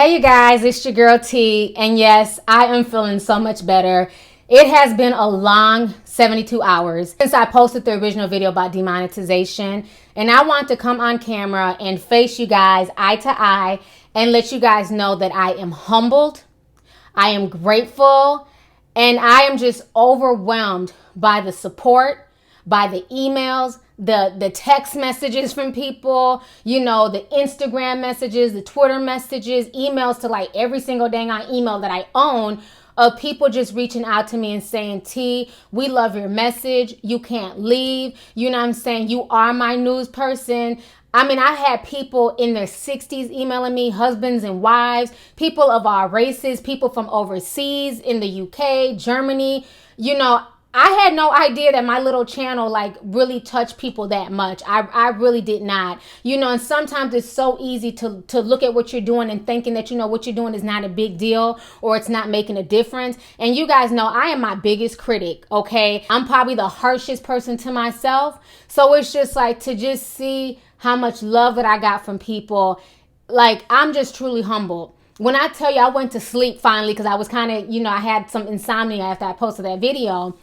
Hey you guys, it's your girl T, and yes, I am feeling so much better. It has been a long 72 hours since I posted the original video about demonetization, and I want to come on camera and face you guys eye to eye and let you guys know that I am humbled, I am grateful, and I am just overwhelmed by the support, by the emails, the text messages from people, you know, the Instagram messages, the Twitter messages, emails to like every single dang on email that I own of people just reaching out to me and saying, T, we love your message. You can't leave. You know what I'm saying? You are my news person. I mean, I had people in their 60s emailing me, husbands and wives, people of all races, people from overseas in the UK, Germany. You know, I had no idea that my little channel like really touched people that much. I really did not. You know, and sometimes it's so easy to look at what you're doing and thinking that, you know, what you're doing is not a big deal or it's not making a difference. And you guys know I am my biggest critic, okay? I'm probably the harshest person to myself. So it's just like to just see how much love that I got from people. Like, I'm just truly humbled. When I tell you I went to sleep finally because I was kind of, you know, I had some insomnia after I posted that video.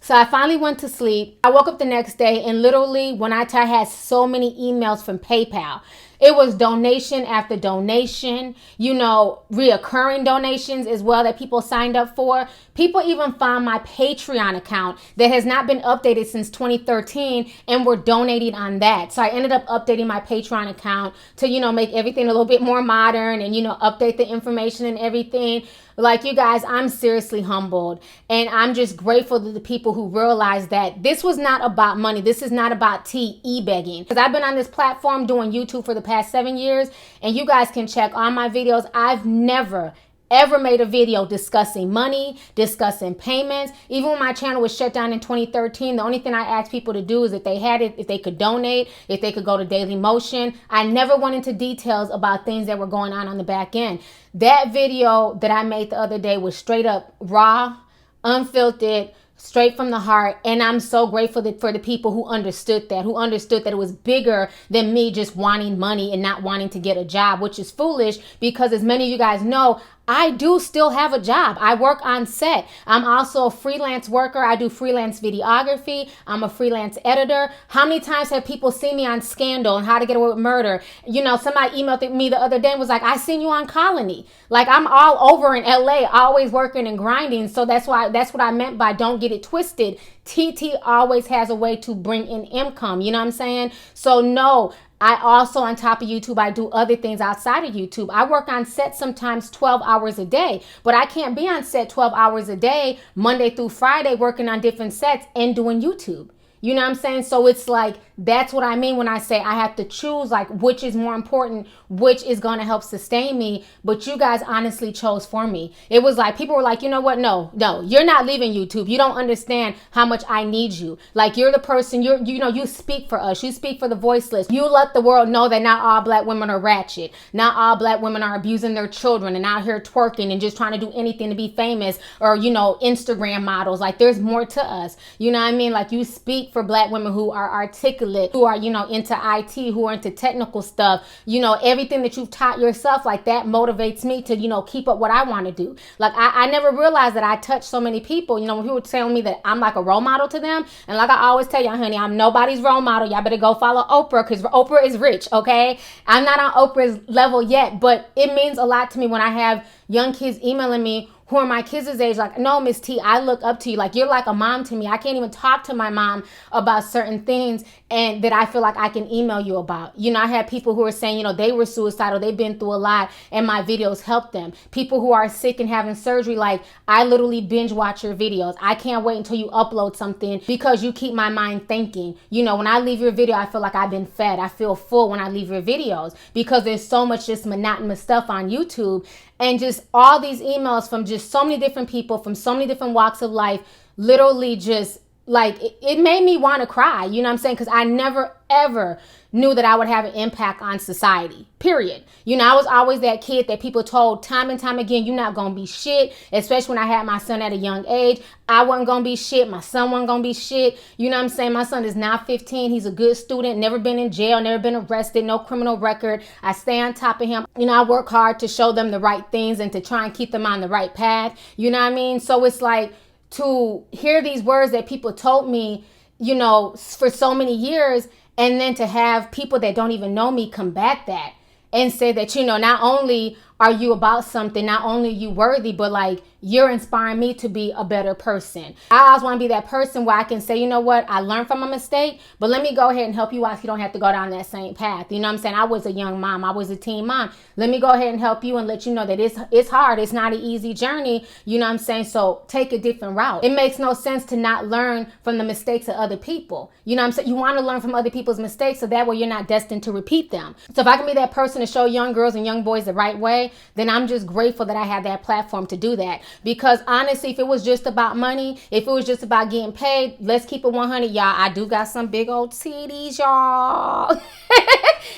So I finally went to sleep. I woke up the next day and literally when I had so many emails from PayPal. It was donation after donation, you know, reoccurring donations as well that people signed up for. People even found my Patreon account that has not been updated since 2013 and were donating on that. So I ended up updating my Patreon account to, you know, make everything a little bit more modern and, you know, update the information and everything. Like, you guys, I'm seriously humbled, and I'm just grateful to the people who realized that this was not about money. This is not about e-begging. Because I've been on this platform doing YouTube for the past 7 years, and you guys can check on my videos. I've never ever made a video discussing money, discussing payments. Even when my channel was shut down in 2013, the only thing I asked people to do is if they had it, if they could donate, if they could go to Daily Motion. I never went into details about things that were going on the back end. That video that I made the other day was straight up raw, unfiltered, straight from the heart. And I'm so grateful for the people who understood that it was bigger than me just wanting money and not wanting to get a job, which is foolish because as many of you guys know, I do still have a job. I work on set. I'm also a freelance worker. I do freelance videography. I'm a freelance editor. How many times have people seen me on Scandal and How to Get Away with Murder? You know, somebody emailed me the other day and was like, I seen you on Colony. Like, I'm all over in LA, always working and grinding. So that's what I meant by don't get it twisted. TT always has a way to bring in income. You know what I'm saying? So no, I also, on top of YouTube, I do other things outside of YouTube. I work on set sometimes 12 hours a day, but I can't be on set 12 hours a day, Monday through Friday, working on different sets and doing YouTube. You know what I'm saying? So it's like, that's what I mean when I say I have to choose, like, which is more important, which is going to help sustain me. But you guys honestly chose for me. It was like, people were like, you know what? No, you're not leaving YouTube. You don't understand how much I need you. Like, you're the person, you speak for us. You speak for the voiceless. You let the world know that not all black women are ratchet. Not all black women are abusing their children and out here twerking and just trying to do anything to be famous or, you know, Instagram models. Like, there's more to us. You know what I mean? Like, you speak for black women who are articulate, who are, you know, into IT, who are into technical stuff, you know, everything that you've taught yourself, like that motivates me to, you know, keep up what I want to do. Like, I never realized that I touched so many people. You know, when people were telling me that I'm like a role model to them, and like I always tell y'all, honey, I'm nobody's role model. Y'all better go follow Oprah because Oprah is rich, okay? I'm not on Oprah's level yet, but it means a lot to me when I have young kids emailing me who are my kids' age, like, no, Miss T, I look up to you. Like, you're like a mom to me. I can't even talk to my mom about certain things and that I feel like I can email you about. You know, I had people who are saying, you know, they were suicidal, they've been through a lot, and my videos helped them. People who are sick and having surgery, like, I literally binge watch your videos. I can't wait until you upload something because you keep my mind thinking. You know, when I leave your video, I feel like I've been fed. I feel full when I leave your videos because there's so much just monotonous stuff on YouTube. And just all these emails from just so many different people from so many different walks of life literally just like, it made me want to cry, you know what I'm saying? Because I never, ever knew that I would have an impact on society, period. You know, I was always that kid that people told time and time again, you're not going to be shit, especially when I had my son at a young age. I wasn't going to be shit. My son wasn't going to be shit. You know what I'm saying? My son is now 15. He's a good student, never been in jail, never been arrested, no criminal record. I stay on top of him. You know, I work hard to show them the right things and to try and keep them on the right path. You know what I mean? So it's like, to hear these words that people told me, you know, for so many years, and then to have people that don't even know me combat that and say that, you know, not only are you about something, not only are you worthy, but like, you're inspiring me to be a better person. I always want to be that person where I can say, you know what, I learned from a mistake, but let me go ahead and help you out so you don't have to go down that same path. You know what I'm saying? I was a young mom. I was a teen mom. Let me go ahead and help you and let you know that it's hard. It's not an easy journey. You know what I'm saying? So take a different route. It makes no sense to not learn from the mistakes of other people. You know what I'm saying? You want to learn from other people's mistakes so that way you're not destined to repeat them. So if I can be that person to show young girls and young boys the right way, then I'm just grateful that I have that platform to do that. Because honestly, if it was just about money, if it was just about getting paid, let's keep it 100, y'all. I do got some big old titties, y'all.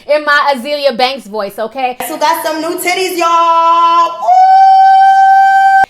In my Azealia Banks voice, okay? So got some new titties, y'all. Woo!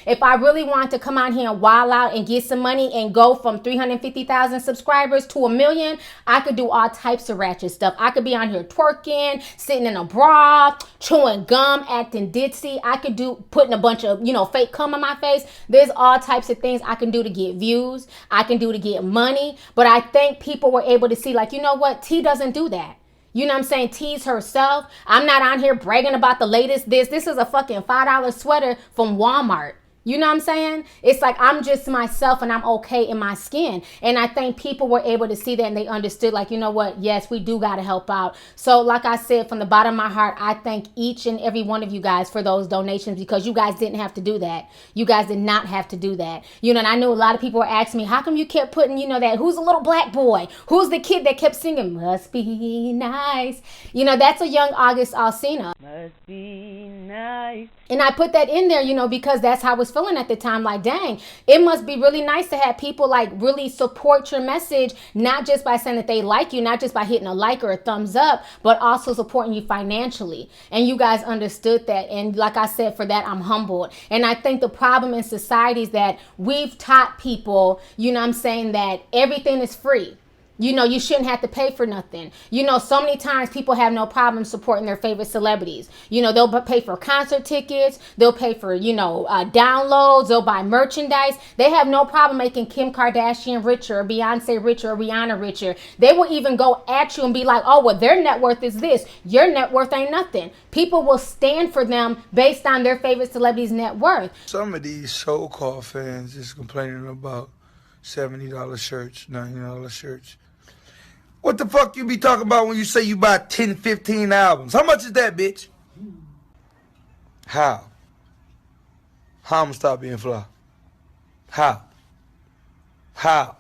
If I really want to come out here and wild out and get some money and go from 350,000 subscribers to 1 million, I could do all types of ratchet stuff. I could be on here twerking, sitting in a bra, chewing gum, acting ditzy. I could do putting a bunch of, you know, fake cum on my face. There's all types of things I can do to get views. I can do to get money. But I think people were able to see, like, you know what? T doesn't do that. You know what I'm saying? Tease herself. I'm not on here bragging about the latest this. This is a fucking $5 sweater from Walmart. You know what I'm saying? It's like, I'm just myself and I'm okay in my skin. And I think people were able to see that and they understood, like, you know what? Yes, we do got to help out. So like I said, from the bottom of my heart, I thank each and every one of you guys for those donations, because you guys didn't have to do that. You guys did not have to do that. You know, and I knew a lot of people were asking me, how come you kept putting, you know, that who's a little black boy? Who's the kid that kept singing, must be nice? You know, that's a young August Alsina. Must be nice. And I put that in there, you know, because that's how I was feeling at the time. Like, dang, it must be really nice to have people like really support your message, not just by saying that they like you, not just by hitting a like or a thumbs up, but also supporting you financially. And you guys understood that. And like I said, for that, I'm humbled. And I think the problem in society is that we've taught people, you know what I'm saying, that everything is free. You know, you shouldn't have to pay for nothing. You know, so many times people have no problem supporting their favorite celebrities. You know, they'll pay for concert tickets. They'll pay for, you know, downloads. They'll buy merchandise. They have no problem making Kim Kardashian richer, or Beyonce richer, or Rihanna richer. They will even go at you and be like, oh, well, their net worth is this. Your net worth ain't nothing. People will stand for them based on their favorite celebrity's net worth. Some of these so-called fans is complaining about $70 shirts, $90 shirts. What the fuck you be talking about when you say you buy 10, 15 albums? How much is that, bitch? How? How I'm gonna stop being fly? How? How?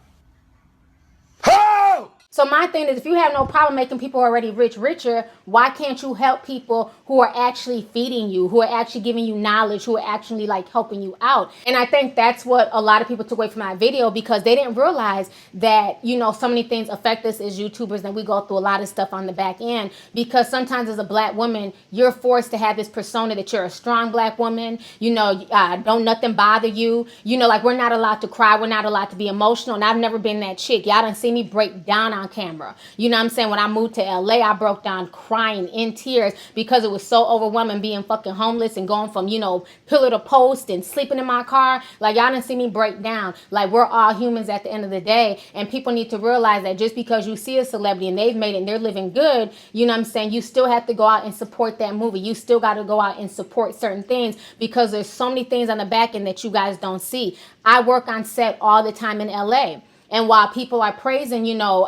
How? So my thing is, if you have no problem making people already rich richer, why can't you help people who are actually feeding you, who are actually giving you knowledge, who are actually like helping you out? And I think that's what a lot of people took away from my video, because they didn't realize that, you know, so many things affect us as YouTubers, and we go through a lot of stuff on the back end, because sometimes as a black woman, you're forced to have this persona that you're a strong black woman, you know, don't nothing bother you. You know, like, we're not allowed to cry. We're not allowed to be emotional. And I've never been that chick. Y'all done see me break down on camera. You know what I'm saying? When I moved to LA, I broke down crying in tears because it was so overwhelming being fucking homeless and going from, you know, pillar to post and sleeping in my car. Like, y'all didn't see me break down. Like, we're all humans at the end of the day, and people need to realize that just because you see a celebrity and they've made it and they're living good, you know what I'm saying, you still have to go out and support that movie. You still got to go out and support certain things, because there's so many things on the back end that you guys don't see. I work on set all the time in LA. And while people are praising, you know,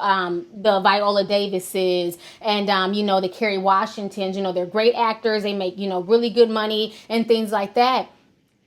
the Viola Davises and, you know, the Kerry Washingtons, you know, they're great actors. They make, you know, really good money and things like that.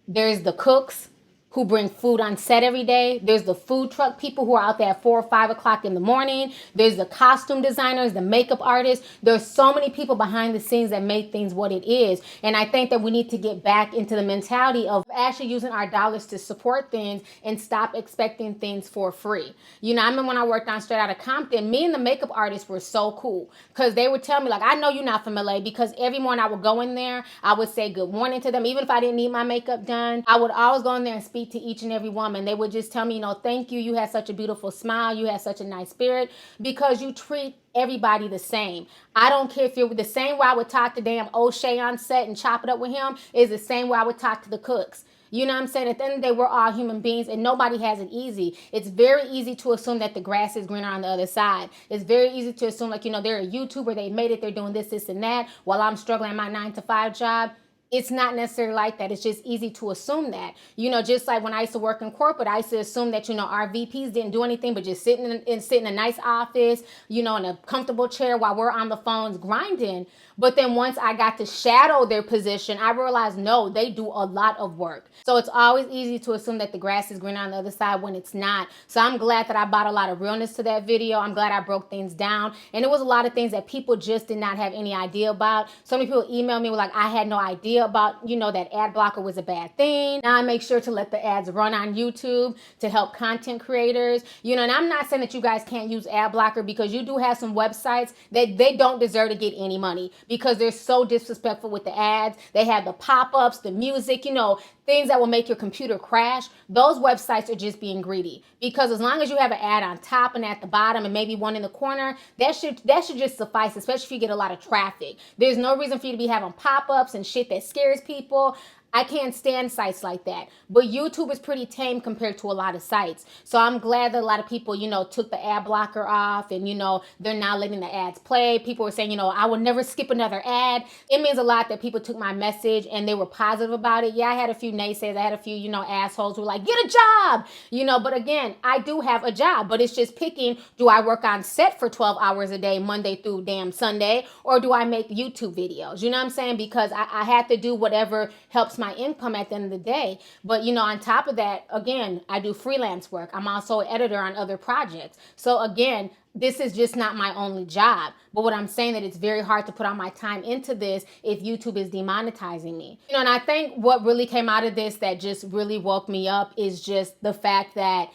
There's the cooks. who bring food on set every day. There's the food truck people who are out there at 4 or 5 o'clock in the morning. There's the costume designers, the makeup artists. There's so many people behind the scenes that make things what it is. And I think that we need to get back into the mentality of actually using our dollars to support things and stop expecting things for free. You know, I remember when I worked on Straight Outta Compton, me and the makeup artists were so cool because they would tell me, like, I know you're not from LA, because every morning I would go in there, I would say good morning to them. Even if I didn't need my makeup done, I would always go in there and speak to each and every woman. They would just tell me, you know, thank you. You had such a beautiful smile. You had such a nice spirit, because you treat everybody the same. I don't care if you're the same way I would talk to damn O'Shea on set and chop it up with him is the same way I would talk to the cooks. You know what I'm saying? At the end of the day, we're all human beings and nobody has it easy. It's very easy to assume that the grass is greener on the other side. It's very easy to assume, like, you know, they're a YouTuber, they made it, they're doing this, this, and that, while I'm struggling at my 9-to-5 job. It's not necessarily like that. It's just easy to assume that. You know, just like when I used to work in corporate, I used to assume that, you know, our VPs didn't do anything but just sit in a nice office, you know, in a comfortable chair while we're on the phones grinding. But then once I got to shadow their position, I realized, no, they do a lot of work. So it's always easy to assume that the grass is greener on the other side when it's not. So I'm glad that I brought a lot of realness to that video. I'm glad I broke things down. And it was a lot of things that people just did not have any idea about. So many people emailed me like, I had no idea about, you know, that ad blocker was a bad thing. Now I make sure to let the ads run on YouTube to help content creators. You know, and I'm not saying that you guys can't use ad blocker, because you do have some websites that they don't deserve to get any money because they're so disrespectful with the ads. They have the pop-ups, the music, you know, things that will make your computer crash. Those websites are just being greedy, because as long as you have an ad on top and at the bottom and maybe one in the corner, that should just suffice, especially if you get a lot of traffic. There's no reason for you to be having pop-ups and shit that scares people. I can't stand sites like that. But YouTube is pretty tame compared to a lot of sites. So I'm glad that a lot of people, you know, took the ad blocker off and, you know, they're now letting the ads play. People were saying, you know, I will never skip another ad. It means a lot that people took my message and they were positive about it. Yeah, I had a few naysayers. I had a few, you know, assholes who were like, get a job, you know, but again, I do have a job, but it's just picking, do I work on set for 12 hours a day, Monday through damn Sunday, or do I make YouTube videos? You know what I'm saying? Because I had to do whatever helps my income at the end of the day. But, you know, on top of that, again, I do freelance work. I'm also an editor on other projects. So again, this is just not my only job. But what I'm saying that it's very hard to put all my time into this if YouTube is demonetizing me. You know, and I think what really came out of this that just really woke me up is just the fact that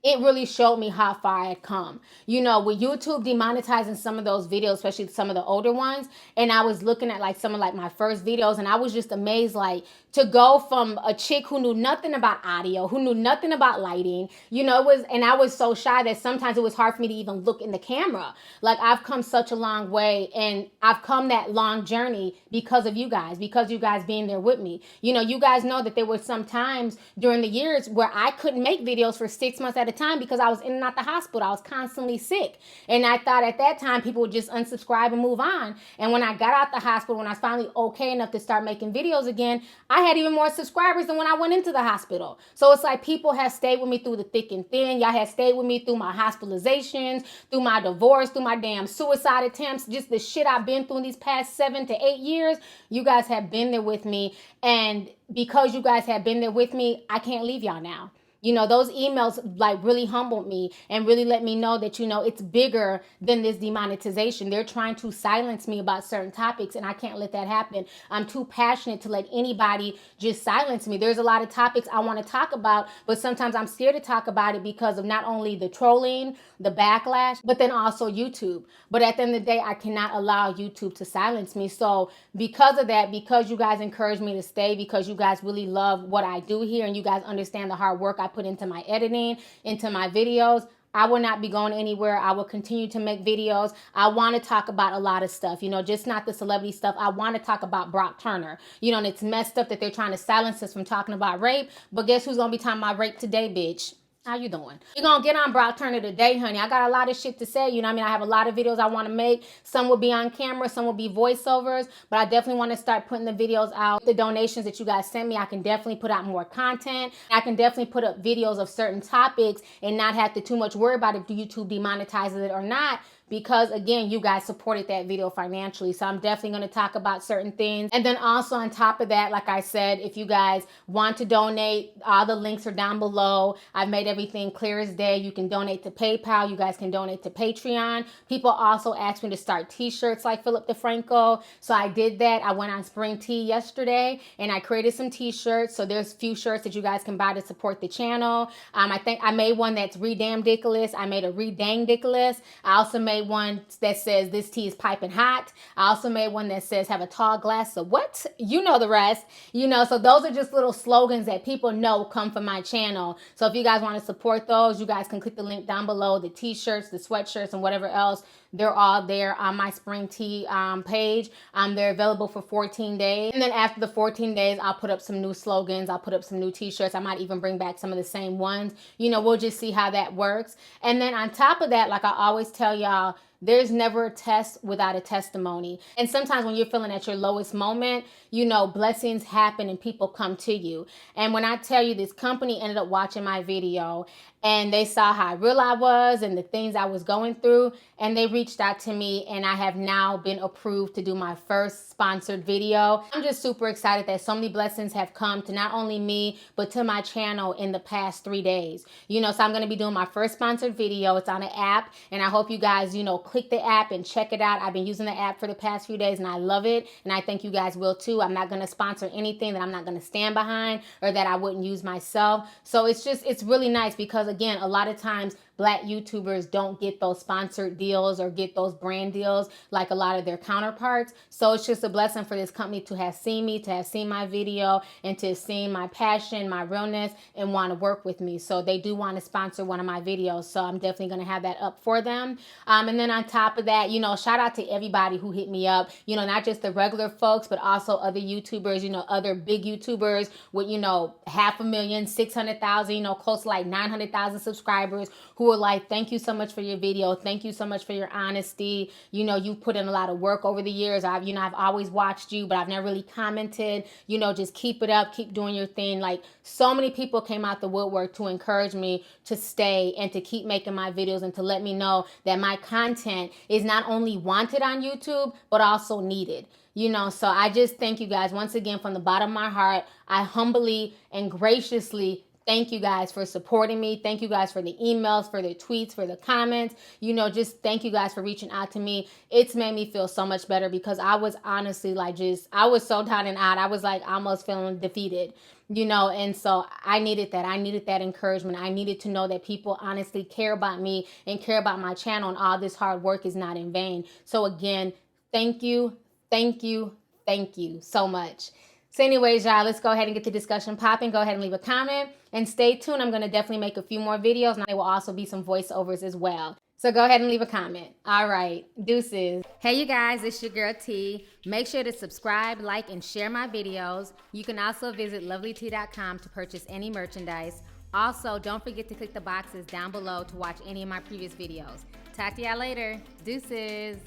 it really showed me how far I had come. You know, with YouTube demonetizing some of those videos, especially some of the older ones, and I was looking at like some of like my first videos, and I was just amazed, like, to go from a chick who knew nothing about audio, who knew nothing about lighting, you know, and I was so shy that sometimes it was hard for me to even look in the camera. Like, I've come such a long way, and I've come that long journey because of you guys being there with me. You know, you guys know that there were some times during the years where I couldn't make videos for 6 months at a time because I was in and out the hospital. I was constantly sick. And I thought at that time people would just unsubscribe and move on. And when I got out the hospital, when I was finally okay enough to start making videos again, I had even more subscribers than when I went into the hospital. So it's like people have stayed with me through the thick and thin. Y'all have stayed with me through my hospitalizations, through my divorce, through my damn suicide attempts, just the shit I've been through in these past 7 to 8 years. You guys have been there with me. And because you guys have been there with me, I can't leave y'all now. You know, those emails like really humbled me and really let me know that, you know, it's bigger than this demonetization. They're trying to silence me about certain topics, and I can't let that happen. I'm too passionate to let anybody just silence me. There's a lot of topics I want to talk about, but sometimes I'm scared to talk about it because of not only the trolling, the backlash, but then also YouTube. But at the end of the day, I cannot allow YouTube to silence me. So because of that, because you guys encourage me to stay, because you guys really love what I do here, and you guys understand the hard work I put into my editing, into my videos, I will not be going anywhere. I will continue to make videos. I want to talk about a lot of stuff, you know, just not the celebrity stuff. I want to talk about Brock Turner, you know, and it's messed up that they're trying to silence us from talking about rape. But guess who's going to be talking about rape today, bitch? How you doing? You're going to get on Brock Turner today, honey. I got a lot of shit to say. You know what I mean? I have a lot of videos I want to make. Some will be on camera. Some will be voiceovers. But I definitely want to start putting the videos out. The donations that you guys send me, I can definitely put out more content. I can definitely put up videos of certain topics and not have to too much worry about if YouTube demonetizes it or not, because again, you guys supported that video financially. So I'm definitely going to talk about certain things. And then also on top of that, like I said, if you guys want to donate, all the links are down below. I've made everything clear as day. You can donate to PayPal. You guys can donate to Patreon. People also asked me to start t-shirts like Philip DeFranco. So I did that. I went on Spring Tea yesterday and I created some t-shirts. So there's a few shirts that you guys can buy to support the channel. I think I made one that's Redamn-diculous. I made a Redang-diculous. I also made one that says this tea is piping hot. I also made one that says have a tall glass of what? You know the rest. You know, so those are just little slogans that people know come from my channel. So if you guys want to support those, you guys can click the link down below. The t-shirts, the sweatshirts, and whatever else, they're all there on my Spring Tea page. They're available for 14 days. And then after the 14 days, I'll put up some new slogans. I'll put up some new t-shirts. I might even bring back some of the same ones. You know, we'll just see how that works. And then on top of that, like I always tell y'all, there's never a test without a testimony. And sometimes when you're feeling at your lowest moment, you know, blessings happen and people come to you. And when I tell you, this company ended up watching my video and they saw how real I was and the things I was going through, and they reached out to me, and I have now been approved to do my first sponsored video. I'm just super excited that so many blessings have come to not only me, but to my channel in the past 3 days. You know, so I'm going to be doing my first sponsored video. It's on an app, and I hope you guys, you know, click the app and check it out. I've been using the app for the past few days and I love it, and I think you guys will too. I'm not going to sponsor anything that I'm not going to stand behind or that I wouldn't use myself. So it's really nice because again, a lot of times Black YouTubers don't get those sponsored deals or get those brand deals like a lot of their counterparts. So it's just a blessing for this company to have seen me, to have seen my video, and to have seen my passion, my realness, and want to work with me. So they do want to sponsor one of my videos. So I'm definitely going to have that up for them. And then on top of that, you know, shout out to everybody who hit me up, you know, not just the regular folks, but also other YouTubers, you know, other big YouTubers with, you know, 500,000, 600,000, you know, close to like 900,000 subscribers who were like, thank you so much for your video. Thank you so much for your honesty. You know, you put in a lot of work over the years. I've always watched you, but I've never really commented. You know, just keep it up, keep doing your thing. Like, so many people came out the woodwork to encourage me to stay and to keep making my videos and to let me know that my content is not only wanted on YouTube, but also needed. You know, so I just thank you guys once again from the bottom of my heart. I humbly and graciously thank you guys for supporting me. Thank you guys for the emails, for the tweets, for the comments. You know, just thank you guys for reaching out to me. It's made me feel so much better because I was honestly like I was so down and out. I was like almost feeling defeated, you know, and so I needed that. I needed that encouragement. I needed to know that people honestly care about me and care about my channel, and all this hard work is not in vain. So again, thank you, thank you, thank you so much. So anyways, y'all, let's go ahead and get the discussion popping. Go ahead and leave a comment and stay tuned. I'm going to definitely make a few more videos, and there will also be some voiceovers as well. So go ahead and leave a comment. All right, deuces. Hey, you guys, it's your girl T. Make sure to subscribe, like, and share my videos. You can also visit Lovelyti.com to purchase any merchandise. Also, don't forget to click the boxes down below to watch any of my previous videos. Talk to y'all later. Deuces.